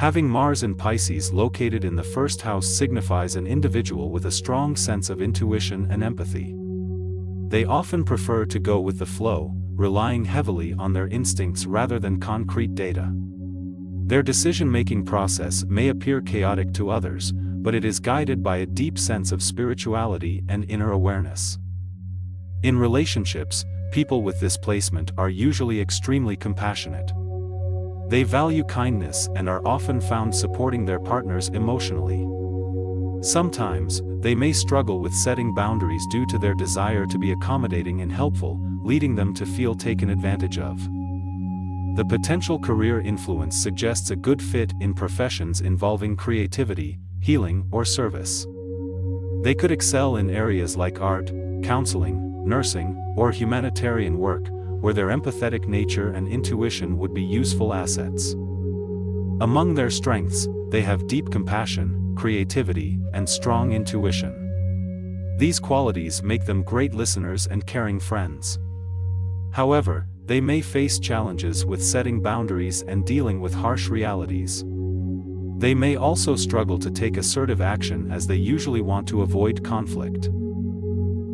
Having Mars in Pisces located in the first house signifies an individual with a strong sense of intuition and empathy. They often prefer to go with the flow, relying heavily on their instincts rather than concrete data. Their decision-making process may appear chaotic to others, but it is guided by a deep sense of spirituality and inner awareness. In relationships, people with this placement are usually extremely compassionate. They value kindness and are often found supporting their partners emotionally. Sometimes, they may struggle with setting boundaries due to their desire to be accommodating and helpful, leading them to feel taken advantage of. The potential career influence suggests a good fit in professions involving creativity, healing, or service. They could excel in areas like art, counseling, nursing, or humanitarian work, where their empathetic nature and intuition would be useful assets. Among their strengths, they have deep compassion, creativity, and strong intuition. These qualities make them great listeners and caring friends. However, they may face challenges with setting boundaries and dealing with harsh realities. They may also struggle to take assertive action as they usually want to avoid conflict.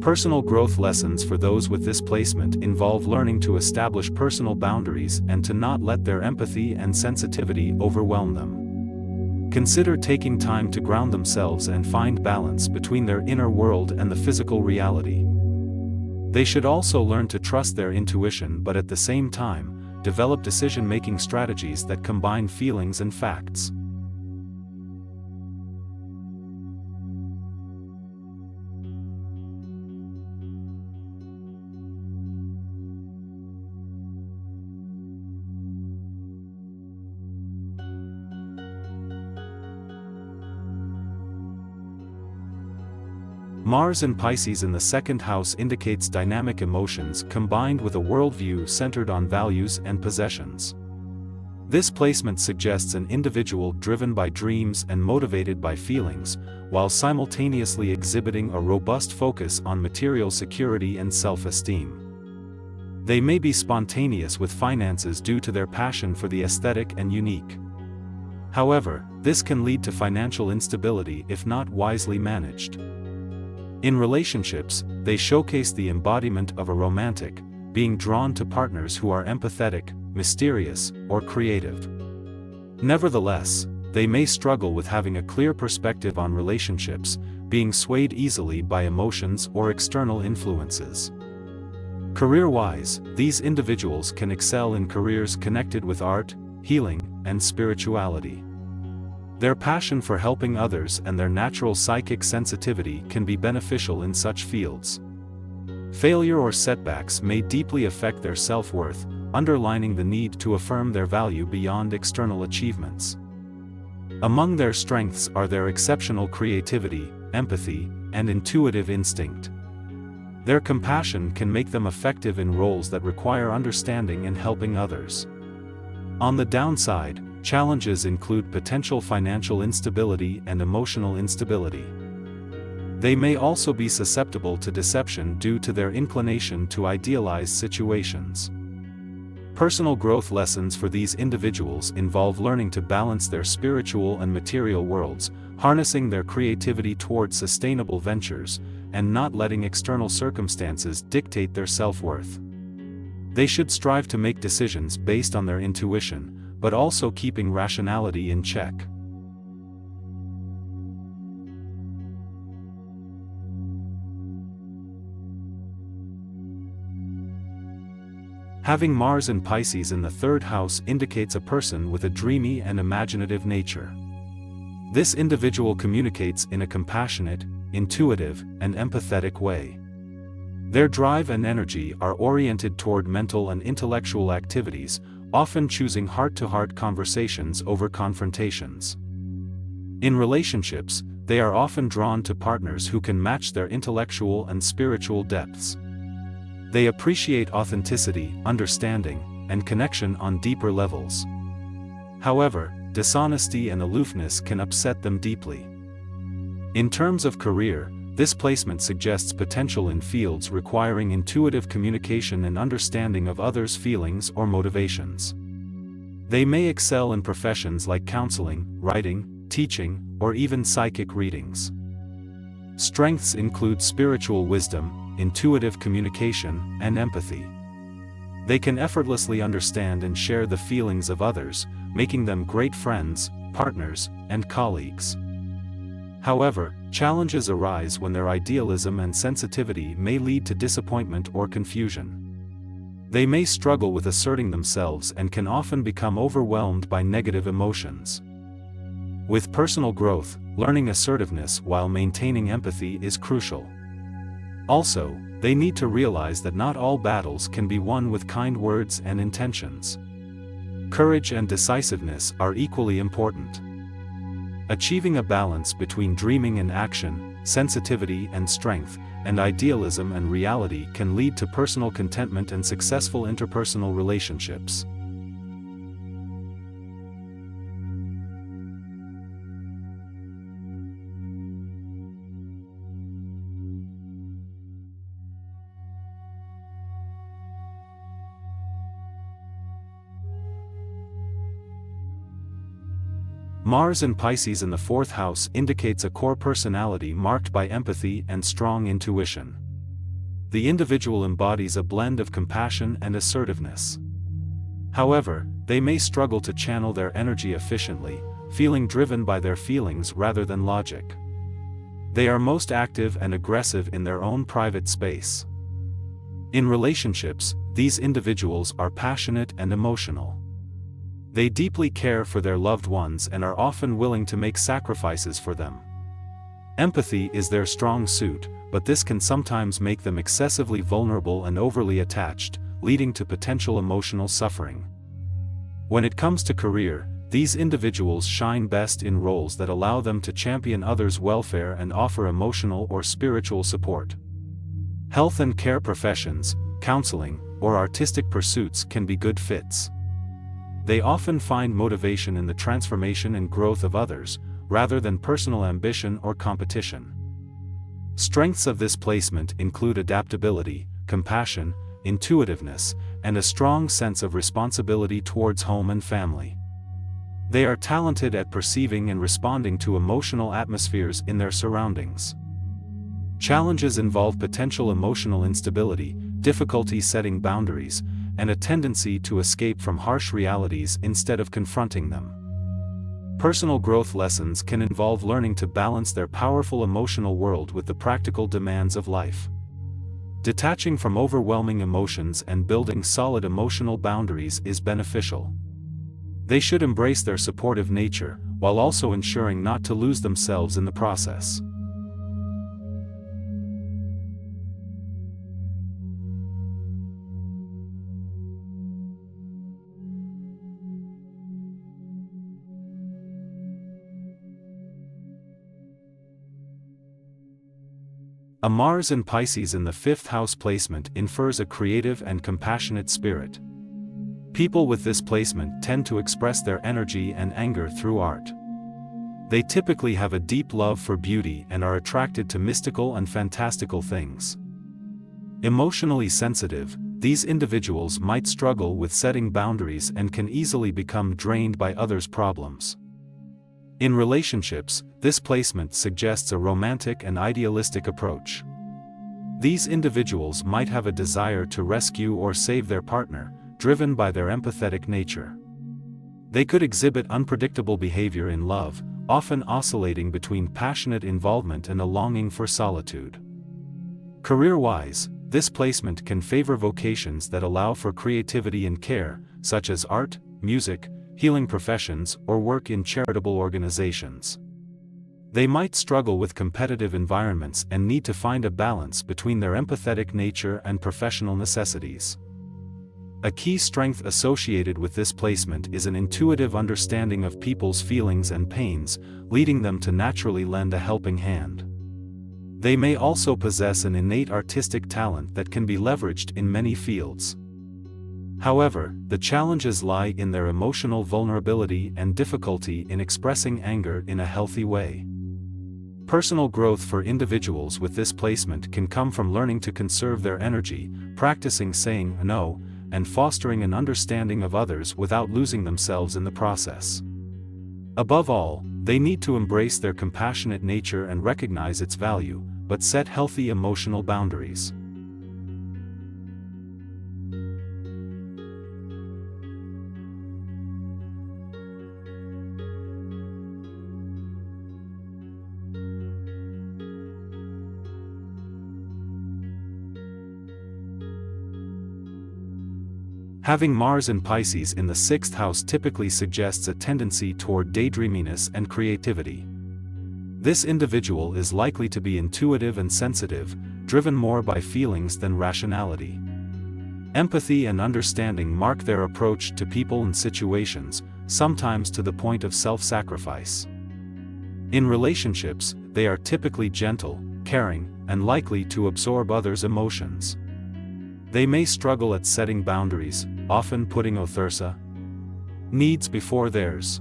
Personal growth lessons for those with this placement involve learning to establish personal boundaries and to not let their empathy and sensitivity overwhelm them. Consider taking time to ground themselves and find balance between their inner world and the physical reality. They should also learn to trust their intuition, but at the same time, develop decision-making strategies that combine feelings and facts. Mars in Pisces in the second house indicates dynamic emotions combined with a worldview centered on values and possessions. This placement suggests an individual driven by dreams and motivated by feelings, while simultaneously exhibiting a robust focus on material security and self-esteem. They may be spontaneous with finances due to their passion for the aesthetic and unique. However, this can lead to financial instability if not wisely managed. In relationships, they showcase the embodiment of a romantic, being drawn to partners who are empathetic, mysterious, or creative. Nevertheless, they may struggle with having a clear perspective on relationships, being swayed easily by emotions or external influences. Career-wise, these individuals can excel in careers connected with art, healing, and spirituality. Their passion for helping others and their natural psychic sensitivity can be beneficial in such fields. Failure or setbacks may deeply affect their self-worth, underlining the need to affirm their value beyond external achievements. Among their strengths are their exceptional creativity, empathy, and intuitive instinct. Their compassion can make them effective in roles that require understanding and helping others. On the downside, challenges include potential financial instability and emotional instability. They may also be susceptible to deception due to their inclination to idealize situations. Personal growth lessons for these individuals involve learning to balance their spiritual and material worlds, harnessing their creativity toward sustainable ventures, and not letting external circumstances dictate their self-worth. They should strive to make decisions based on their intuition, but also keeping rationality in check. Having Mars in Pisces in the third house indicates a person with a dreamy and imaginative nature. This individual communicates in a compassionate, intuitive, and empathetic way. Their drive and energy are oriented toward mental and intellectual activities, often choosing heart-to-heart conversations over confrontations. In relationships, they are often drawn to partners who can match their intellectual and spiritual depths. They appreciate authenticity, understanding, and connection on deeper levels. However, dishonesty and aloofness can upset them deeply. In terms of career, this placement suggests potential in fields requiring intuitive communication and understanding of others' feelings or motivations. They may excel in professions like counseling, writing, teaching, or even psychic readings. Strengths include spiritual wisdom, intuitive communication, and empathy. They can effortlessly understand and share the feelings of others, making them great friends, partners, and colleagues. However, challenges arise when their idealism and sensitivity may lead to disappointment or confusion. They may struggle with asserting themselves and can often become overwhelmed by negative emotions. With personal growth, learning assertiveness while maintaining empathy is crucial. Also, they need to realize that not all battles can be won with kind words and intentions. Courage and decisiveness are equally important. Achieving a balance between dreaming and action, sensitivity and strength, and idealism and reality can lead to personal contentment and successful interpersonal relationships. Mars in Pisces in the 4th house indicates a core personality marked by empathy and strong intuition. The individual embodies a blend of compassion and assertiveness. However, they may struggle to channel their energy efficiently, feeling driven by their feelings rather than logic. They are most active and aggressive in their own private space. In relationships, these individuals are passionate and emotional. They deeply care for their loved ones and are often willing to make sacrifices for them. Empathy is their strong suit, but this can sometimes make them excessively vulnerable and overly attached, leading to potential emotional suffering. When it comes to career, these individuals shine best in roles that allow them to champion others' welfare and offer emotional or spiritual support. Health and care professions, counseling, or artistic pursuits can be good fits. They often find motivation in the transformation and growth of others, rather than personal ambition or competition. Strengths of this placement include adaptability, compassion, intuitiveness, and a strong sense of responsibility towards home and family. They are talented at perceiving and responding to emotional atmospheres in their surroundings. Challenges involve potential emotional instability, difficulty setting boundaries, and a tendency to escape from harsh realities instead of confronting them. Personal growth lessons can involve learning to balance their powerful emotional world with the practical demands of life. Detaching from overwhelming emotions and building solid emotional boundaries is beneficial. They should embrace their supportive nature, while also ensuring not to lose themselves in the process. A Mars in Pisces in the 5th house placement infers a creative and compassionate spirit. People with this placement tend to express their energy and anger through art. They typically have a deep love for beauty and are attracted to mystical and fantastical things. Emotionally sensitive, these individuals might struggle with setting boundaries and can easily become drained by others' problems. In relationships, this placement suggests a romantic and idealistic approach. These individuals might have a desire to rescue or save their partner, driven by their empathetic nature. They could exhibit unpredictable behavior in love, often oscillating between passionate involvement and a longing for solitude. Career-wise, this placement can favor vocations that allow for creativity and care, such as art, music, healing professions, or work in charitable organizations. They might struggle with competitive environments and need to find a balance between their empathetic nature and professional necessities. A key strength associated with this placement is an intuitive understanding of people's feelings and pains, leading them to naturally lend a helping hand. They may also possess an innate artistic talent that can be leveraged in many fields. However, the challenges lie in their emotional vulnerability and difficulty in expressing anger in a healthy way. Personal growth for individuals with this placement can come from learning to conserve their energy, practicing saying no, and fostering an understanding of others without losing themselves in the process. Above all, they need to embrace their compassionate nature and recognize its value, but set healthy emotional boundaries. Having Mars in Pisces in the 6th house typically suggests a tendency toward daydreaminess and creativity. This individual is likely to be intuitive and sensitive, driven more by feelings than rationality. Empathy and understanding mark their approach to people and situations, sometimes to the point of self-sacrifice. In relationships, they are typically gentle, caring, and likely to absorb others' emotions. They may struggle at setting boundaries, often putting needs before theirs.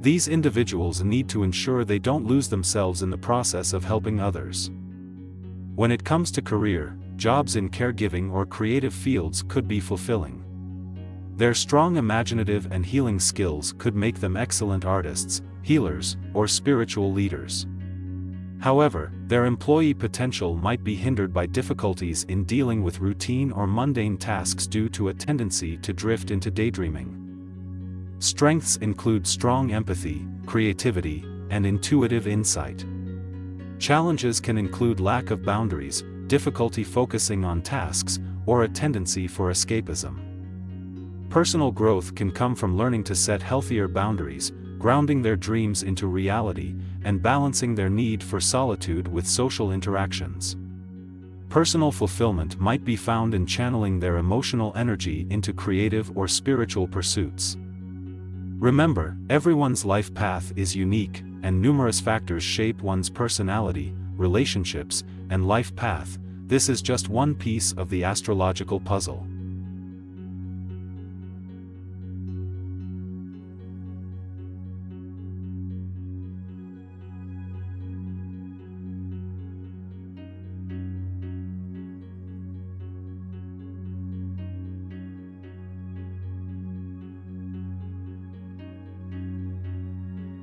These individuals need to ensure they don't lose themselves in the process of helping others. When it comes to career, jobs in caregiving or creative fields could be fulfilling. Their strong imaginative and healing skills could make them excellent artists, healers, or spiritual leaders. However, their employee potential might be hindered by difficulties in dealing with routine or mundane tasks due to a tendency to drift into daydreaming. Strengths include strong empathy, creativity, and intuitive insight. Challenges can include lack of boundaries, difficulty focusing on tasks, or a tendency for escapism. Personal growth can come from learning to set healthier boundaries, grounding their dreams into reality, and balancing their need for solitude with social interactions. Personal fulfillment might be found in channeling their emotional energy into creative or spiritual pursuits. Remember, everyone's life path is unique, and numerous factors shape one's personality, relationships, and life path. This is just one piece of the astrological puzzle.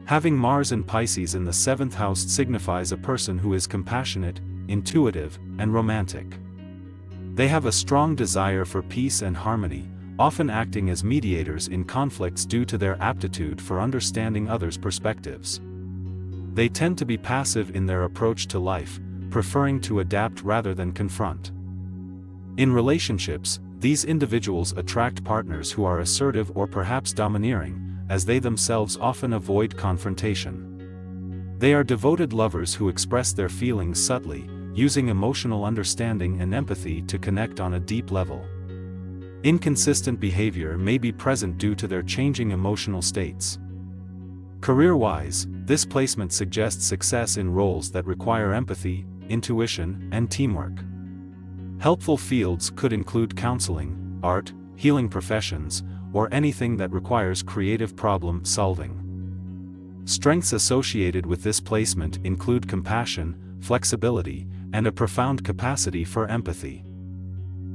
Having Mars in Pisces in the 7th house signifies a person who is compassionate, intuitive, and romantic. They have a strong desire for peace and harmony, often acting as mediators in conflicts due to their aptitude for understanding others' perspectives. They tend to be passive in their approach to life, preferring to adapt rather than confront. In relationships, these individuals attract partners who are assertive or perhaps domineering, as they themselves often avoid confrontation. They are devoted lovers who express their feelings subtly, using emotional understanding and empathy to connect on a deep level. Inconsistent behavior may be present due to their changing emotional states. Career-wise, this placement suggests success in roles that require empathy, intuition, and teamwork. Helpful fields could include counseling, art, healing professions, or anything that requires creative problem solving. Strengths associated with this placement include compassion, flexibility, and a profound capacity for empathy.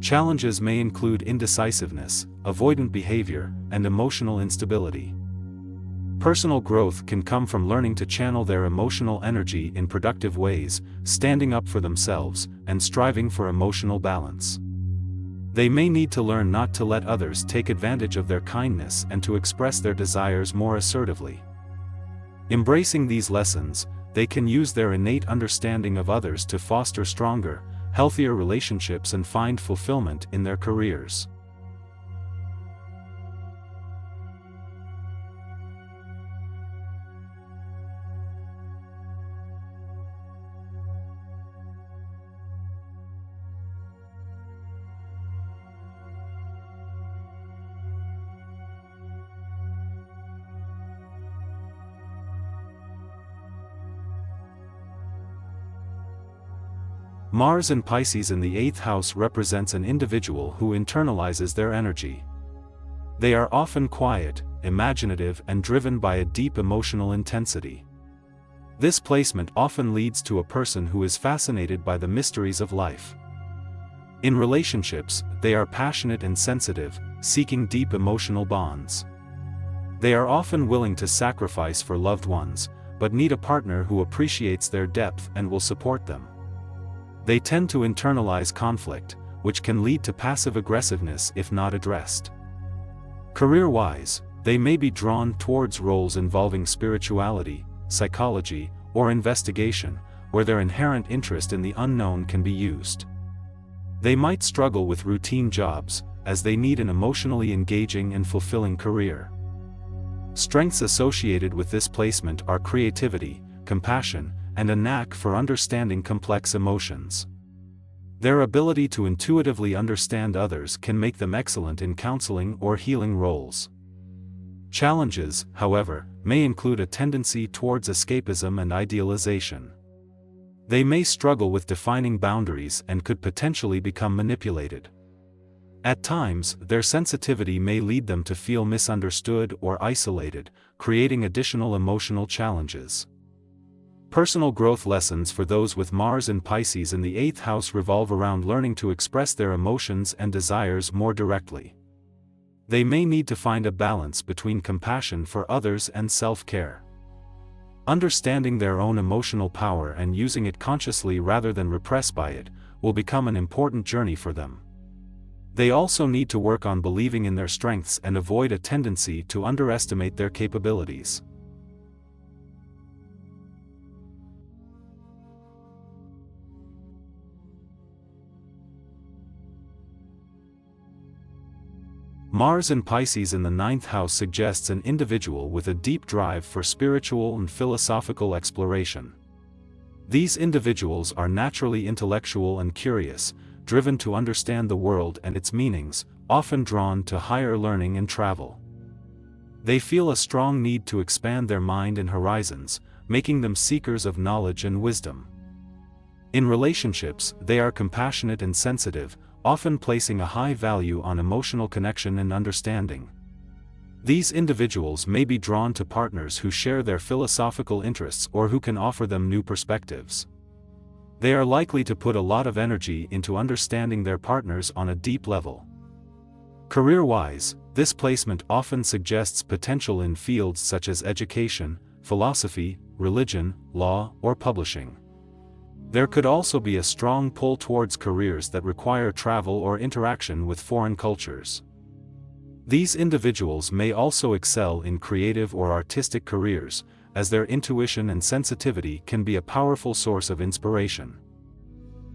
Challenges may include indecisiveness, avoidant behavior, and emotional instability. Personal growth can come from learning to channel their emotional energy in productive ways, standing up for themselves, and striving for emotional balance. They may need to learn not to let others take advantage of their kindness and to express their desires more assertively. Embracing these lessons, they can use their innate understanding of others to foster stronger, healthier relationships and find fulfillment in their careers. Mars in Pisces in the 8th house represents an individual who internalizes their energy. They are often quiet, imaginative, and driven by a deep emotional intensity. This placement often leads to a person who is fascinated by the mysteries of life. In relationships, they are passionate and sensitive, seeking deep emotional bonds. They are often willing to sacrifice for loved ones, but need a partner who appreciates their depth and will support them. They tend to internalize conflict, which can lead to passive aggressiveness if not addressed. Career-wise, they may be drawn towards roles involving spirituality, psychology, or investigation, where their inherent interest in the unknown can be used. They might struggle with routine jobs, as they need an emotionally engaging and fulfilling career. Strengths associated with this placement are creativity, compassion, and a knack for understanding complex emotions. Their ability to intuitively understand others can make them excellent in counseling or healing roles. Challenges, however, may include a tendency towards escapism and idealization. They may struggle with defining boundaries and could potentially become manipulated. At times, their sensitivity may lead them to feel misunderstood or isolated, creating additional emotional challenges. Personal growth lessons for those with Mars in Pisces in the 8th house revolve around learning to express their emotions and desires more directly. They may need to find a balance between compassion for others and self-care. Understanding their own emotional power and using it consciously rather than repressed by it, will become an important journey for them. They also need to work on believing in their strengths and avoid a tendency to underestimate their capabilities. Mars in Pisces in the 9th house suggests an individual with a deep drive for spiritual and philosophical exploration. These individuals are naturally intellectual and curious, driven to understand the world and its meanings, often drawn to higher learning and travel. They feel a strong need to expand their mind and horizons, making them seekers of knowledge and wisdom. In relationships, they are compassionate and sensitive, often placing a high value on emotional connection and understanding. These individuals may be drawn to partners who share their philosophical interests or who can offer them new perspectives. They are likely to put a lot of energy into understanding their partners on a deep level. Career-wise, this placement often suggests potential in fields such as education, philosophy, religion, law, or publishing. There could also be a strong pull towards careers that require travel or interaction with foreign cultures. These individuals may also excel in creative or artistic careers, as their intuition and sensitivity can be a powerful source of inspiration.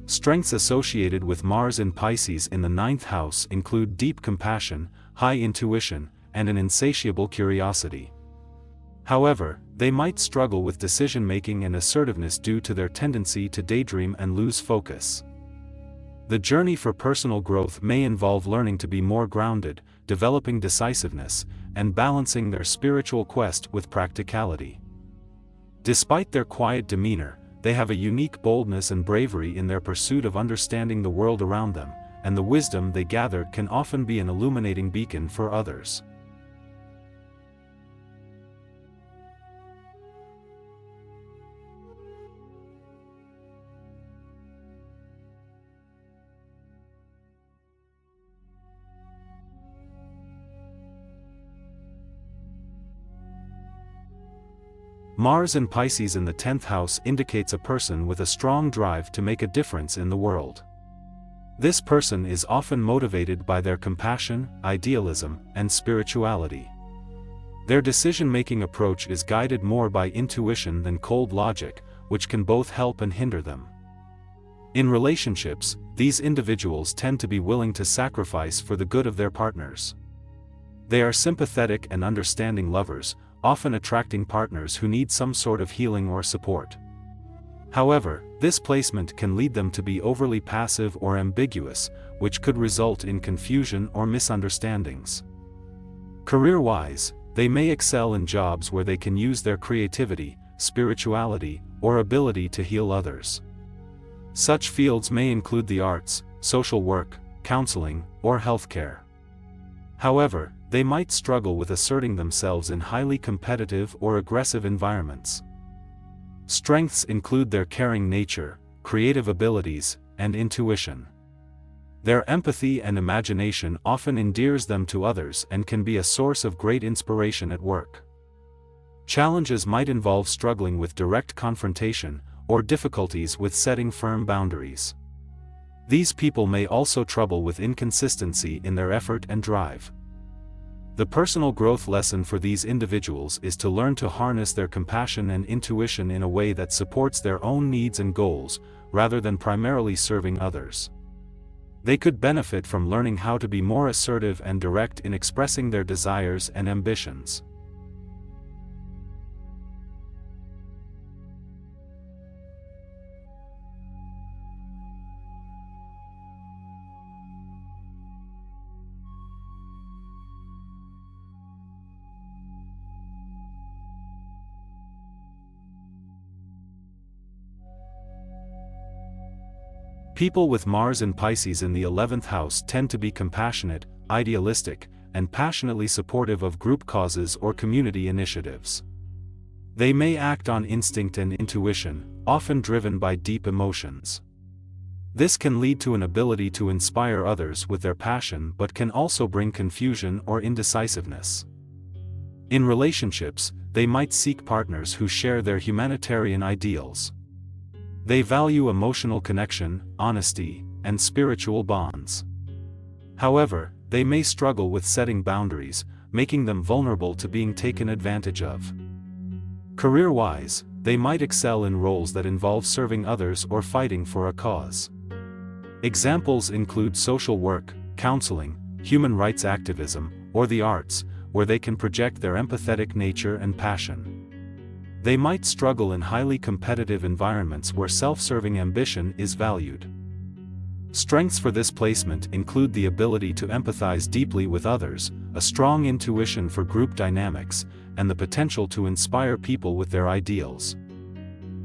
Strengths associated with Mars in Pisces in the 9th house include deep compassion, high intuition, and an insatiable curiosity. However, they might struggle with decision-making and assertiveness due to their tendency to daydream and lose focus. The journey for personal growth may involve learning to be more grounded, developing decisiveness, and balancing their spiritual quest with practicality. Despite their quiet demeanor, they have a unique boldness and bravery in their pursuit of understanding the world around them, and the wisdom they gather can often be an illuminating beacon for others. Mars in Pisces in the 10th house indicates a person with a strong drive to make a difference in the world. This person is often motivated by their compassion, idealism, and spirituality. Their decision-making approach is guided more by intuition than cold logic, which can both help and hinder them. In relationships, these individuals tend to be willing to sacrifice for the good of their partners. They are sympathetic and understanding lovers, often attracting partners who need some sort of healing or support. However, this placement can lead them to be overly passive or ambiguous, which could result in confusion or misunderstandings. Career-wise, they may excel in jobs where they can use their creativity, spirituality, or ability to heal others. Such fields may include the arts, social work, counseling, or healthcare. However, they might struggle with asserting themselves in highly competitive or aggressive environments. Strengths include their caring nature, creative abilities, and intuition. Their empathy and imagination often endears them to others and can be a source of great inspiration at work. Challenges might involve struggling with direct confrontation, or difficulties with setting firm boundaries. These people may also trouble with inconsistency in their effort and drive. The personal growth lesson for these individuals is to learn to harness their compassion and intuition in a way that supports their own needs and goals, rather than primarily serving others. They could benefit from learning how to be more assertive and direct in expressing their desires and ambitions. People with Mars in Pisces in the 11th house tend to be compassionate, idealistic, and passionately supportive of group causes or community initiatives. They may act on instinct and intuition, often driven by deep emotions. This can lead to an ability to inspire others with their passion but can also bring confusion or indecisiveness. In relationships, they might seek partners who share their humanitarian ideals. They value emotional connection, honesty, and spiritual bonds. However, they may struggle with setting boundaries, making them vulnerable to being taken advantage of. Career-wise, they might excel in roles that involve serving others or fighting for a cause. Examples include social work, counseling, human rights activism, or the arts, where they can project their empathetic nature and passion. They might struggle in highly competitive environments where self-serving ambition is valued. Strengths for this placement include the ability to empathize deeply with others, a strong intuition for group dynamics, and the potential to inspire people with their ideals.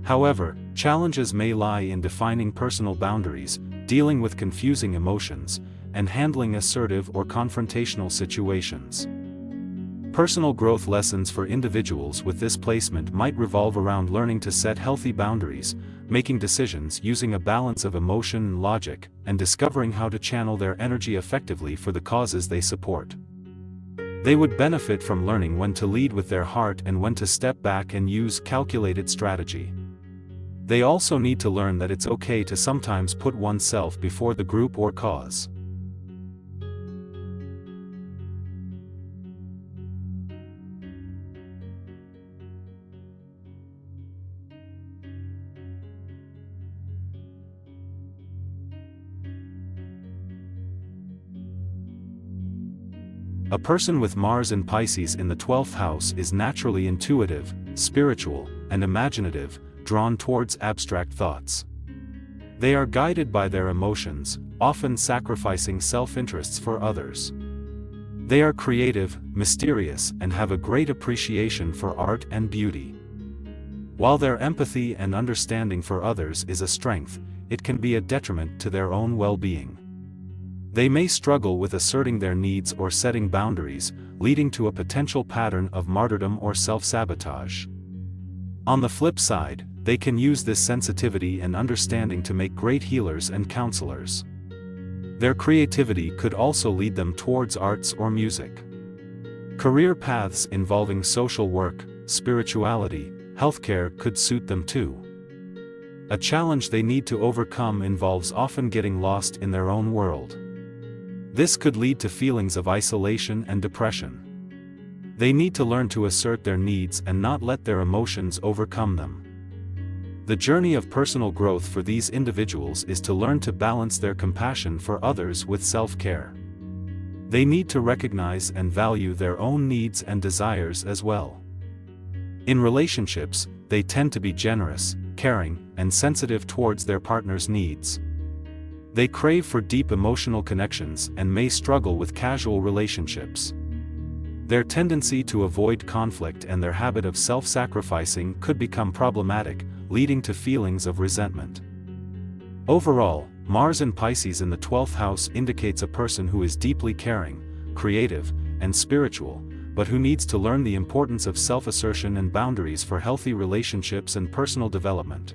However, challenges may lie in defining personal boundaries, dealing with confusing emotions, and handling assertive or confrontational situations. Personal growth lessons for individuals with this placement might revolve around learning to set healthy boundaries, making decisions using a balance of emotion and logic, and discovering how to channel their energy effectively for the causes they support. They would benefit from learning when to lead with their heart and when to step back and use calculated strategy. They also need to learn that it's okay to sometimes put oneself before the group or cause. A person with Mars in Pisces in the 12th house is naturally intuitive, spiritual, and imaginative, drawn towards abstract thoughts. They are guided by their emotions, often sacrificing self-interests for others. They are creative, mysterious, and have a great appreciation for art and beauty. While their empathy and understanding for others is a strength, it can be a detriment to their own well-being. They may struggle with asserting their needs or setting boundaries, leading to a potential pattern of martyrdom or self-sabotage. On the flip side, they can use this sensitivity and understanding to make great healers and counselors. Their creativity could also lead them towards arts or music. Career paths involving social work, spirituality, healthcare could suit them too. A challenge they need to overcome involves often getting lost in their own world. This could lead to feelings of isolation and depression. They need to learn to assert their needs and not let their emotions overcome them. The journey of personal growth for these individuals is to learn to balance their compassion for others with self-care. They need to recognize and value their own needs and desires as well. In relationships, they tend to be generous, caring, and sensitive towards their partner's needs. They crave for deep emotional connections and may struggle with casual relationships. Their tendency to avoid conflict and their habit of self-sacrificing could become problematic, leading to feelings of resentment. Overall, Mars in Pisces in the 12th house indicates a person who is deeply caring, creative, and spiritual, but who needs to learn the importance of self-assertion and boundaries for healthy relationships and personal development.